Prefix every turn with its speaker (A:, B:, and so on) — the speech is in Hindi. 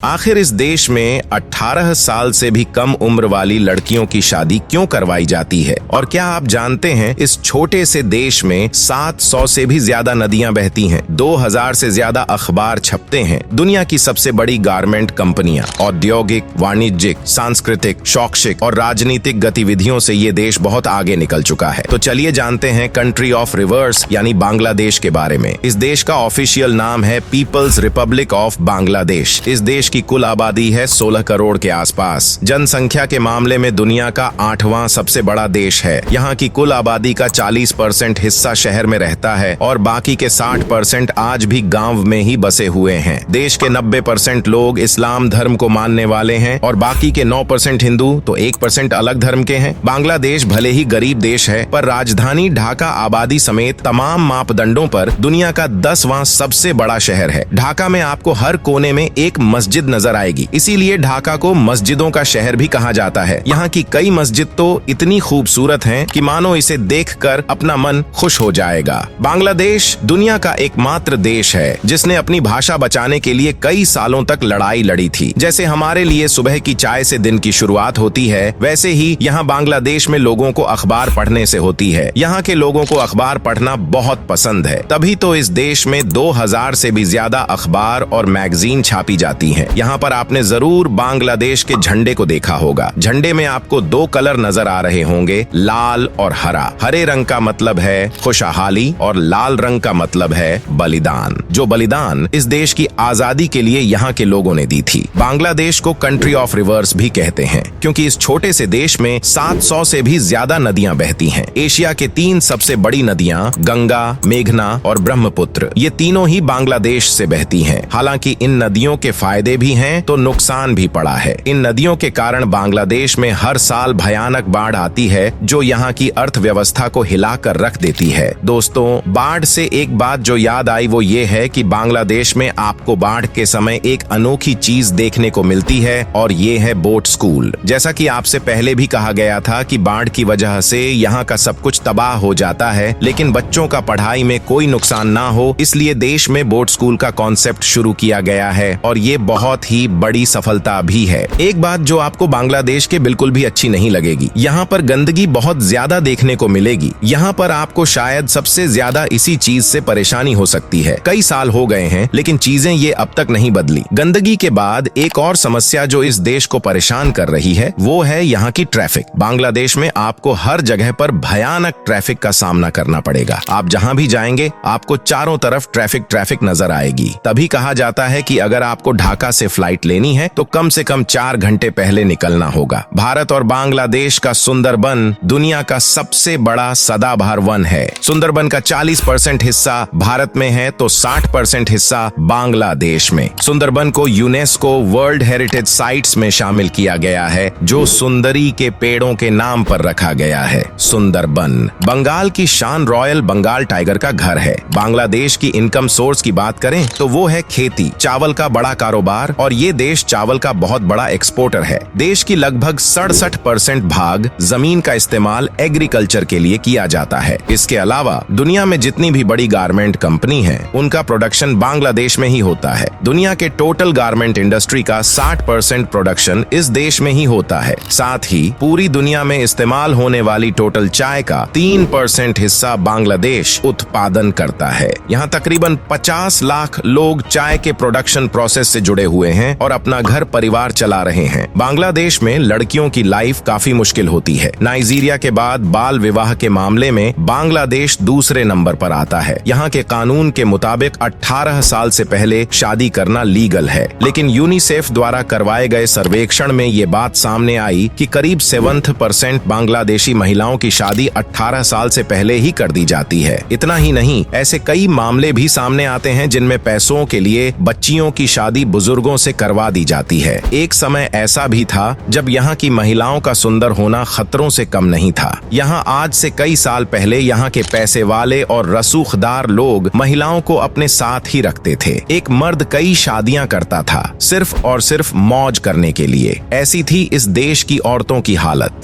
A: आखिर इस देश में 18 साल से भी कम उम्र वाली लड़कियों की शादी क्यों करवाई जाती है? और क्या आप जानते हैं इस छोटे से देश में 700 से भी ज्यादा नदियां बहती हैं, 2000 से ज्यादा अखबार छपते हैं, दुनिया की सबसे बड़ी गारमेंट कंपनियां, औद्योगिक, वाणिज्यिक, सांस्कृतिक, शैक्षिक और राजनीतिक गतिविधियों से ये देश बहुत आगे निकल चुका है। तो चलिए जानते हैं कंट्री ऑफ रिवर्स यानी बांग्लादेश के बारे में। इस देश का ऑफिशियल नाम है पीपल्स रिपब्लिक ऑफ बांग्लादेश। इस देश की कुल आबादी है 16 करोड़ के आसपास। जनसंख्या के मामले में दुनिया का 8वां सबसे बड़ा देश है। यहाँ की कुल आबादी का 40% हिस्सा शहर में रहता है और बाकी के 60% आज भी गांव में ही बसे हुए हैं। देश के 90% लोग इस्लाम धर्म को मानने वाले हैं और बाकी के 9% हिंदू तो 1% अलग धर्म के हैं। बांग्लादेश भले ही गरीब देश है, पर राजधानी ढाका आबादी समेत तमाम मापदंडों पर दुनिया का 10वां सबसे बड़ा शहर है। ढाका में आपको हर कोने में एक मस्जिद नजर आएगी, इसीलिए ढाका को मस्जिदों का शहर भी कहा जाता है। यहाँ की कई मस्जिद तो इतनी खूबसूरत हैं कि मानो इसे देखकर अपना मन खुश हो जाएगा। बांग्लादेश दुनिया का एकमात्र देश है जिसने अपनी भाषा बचाने के लिए कई सालों तक लड़ाई लड़ी थी। जैसे हमारे लिए सुबह की चाय से दिन की शुरुआत होती है, वैसे ही यहाँ बांग्लादेश में लोगों को अखबार पढ़ने से होती है। यहाँ के लोगों को अखबार पढ़ना बहुत पसंद है, तभी तो इस देश में 2000 से भी ज्यादा अखबार और मैगजीन छापी जाती हैं। यहाँ पर आपने जरूर बांग्लादेश के झंडे को देखा होगा। झंडे में आपको 2 कलर नजर आ रहे होंगे, लाल और हरा। हरे रंग का मतलब है खुशहाली और लाल रंग का मतलब है बलिदान, जो बलिदान इस देश की आजादी के लिए यहाँ के लोगों ने दी थी। बांग्लादेश को कंट्री ऑफ रिवर्स भी कहते हैं क्योंकि इस छोटे से देश में 700 से भी ज्यादा नदियां बहती हैं। एशिया के 3 सबसे बड़ी नदियां गंगा, मेघना और ब्रह्मपुत्र, ये तीनों ही बांग्लादेश से बहती हैं। हालांकि इन नदियों के फायदे भी हैं तो नुकसान भी पड़ा है। इन नदियों के कारण बांग्लादेश में हर साल भयानक बाढ़ आती है जो यहाँ की अर्थव्यवस्था को हिलाकर रख देती है। दोस्तों, बाढ़ से एक बात जो याद आई वो ये है कि बांग्लादेश में आपको बाढ़ के समय एक अनोखी चीज देखने को मिलती है और ये है बोट स्कूल। जैसा कि आपसे पहले भी कहा गया था कि बाढ़ की वजह से यहाँ का सब कुछ तबाह हो जाता है, लेकिन बच्चों का पढ़ाई में कोई नुकसान ना हो इसलिए देश में बोट स्कूल का कॉन्सेप्ट शुरू किया गया है और ये बहुत ही बड़ी सफलता भी है। एक बात जो आपको बांग्लादेश के बिल्कुल भी अच्छी नहीं लगेगी, यहाँ पर गंदगी बहुत ज्यादा देखने को मिलेगी। यहाँ पर आपको शायद सबसे ज्यादा इसी चीज से परेशानी हो सकती है। कई साल हो गए हैं लेकिन चीजें ये अब तक नहीं बदली। गंदगी के बाद एक और समस्या जो इस देश को परेशान कर रही है वो है यहाँ की ट्रैफिक। बांग्लादेश में आपको हर जगह पर भयानक ट्रैफिक का सामना करना पड़ेगा। आप जहाँ भी जाएंगे आपको चारों तरफ ट्रैफिक नजर आएगी। तभी कहा जाता है कि अगर आपको ढाका से फ्लाइट लेनी है तो कम से कम 4 घंटे पहले निकलना होगा। भारत और बांग्लादेश का सुंदरबन दुनिया का सबसे बड़ा सदाबहार वन है। सुंदरबन का 40% हिस्सा भारत में है तो 60% हिस्सा बांग्लादेश में। सुंदरबन को यूनेस्को वर्ल्ड हेरिटेज साइट्स में शामिल किया गया है जो सुंदरी के पेड़ों के नाम पर रखा गया है। सुंदरबन बंगाल की शान रॉयल बंगाल टाइगर का घर है। बांग्लादेश की इनकम सोर्स की बात करें तो वो है खेती, चावल का बड़ा कारोबार और ये देश चावल का बहुत बड़ा एक्सपोर्टर है। देश की लगभग 67% भाग जमीन का इस्तेमाल एग्रीकल्चर के लिए किया जाता है। इसके अलावा दुनिया में जितनी भी बड़ी गारमेंट कंपनी है उनका प्रोडक्शन बांग्लादेश में ही होता है। दुनिया के टोटल गारमेंट इंडस्ट्री का 60% प्रोडक्शन इस देश में ही होता है। साथ ही पूरी दुनिया में इस्तेमाल होने वाली टोटल चाय का 3% हिस्सा बांग्लादेश उत्पादन करता है। यहाँ तकरीबन 50 लाख लोग चाय के प्रोडक्शन प्रोसेस से जुड़े हुए हैं और अपना घर परिवार चला रहे हैं। बांग्लादेश में लड़कियों की लाइफ काफी मुश्किल होती है। नाइजीरिया के बाद बाल विवाह के मामले में बांग्लादेश दूसरे नंबर पर आता है। यहाँ के कानून के मुताबिक 18 साल से पहले शादी करना लीगल है, लेकिन यूनिसेफ द्वारा करवाए गए सर्वेक्षण में ये बात सामने आई कि करीब 7% बांग्लादेशी महिलाओं की शादी 18 साल से पहले ही कर दी जाती है। इतना ही नहीं, ऐसे कई मामले भी सामने आते हैं जिनमें पैसों के लिए बच्चियों की शादी बुजुर्गों से करवा दी जाती है। एक समय ऐसा भी था जब यहाँ की महिलाओं का सुंदर होना खतरों से कम नहीं था। यहाँ आज से कई साल पहले यहाँ के पैसे वाले और रसूखदार लोग महिलाओं को अपने साथ ही रखते थे। एक मर्द कई शादियां करता था सिर्फ और सिर्फ मौज करने के लिए। ऐसी थी इस देश की औरतों की हालत।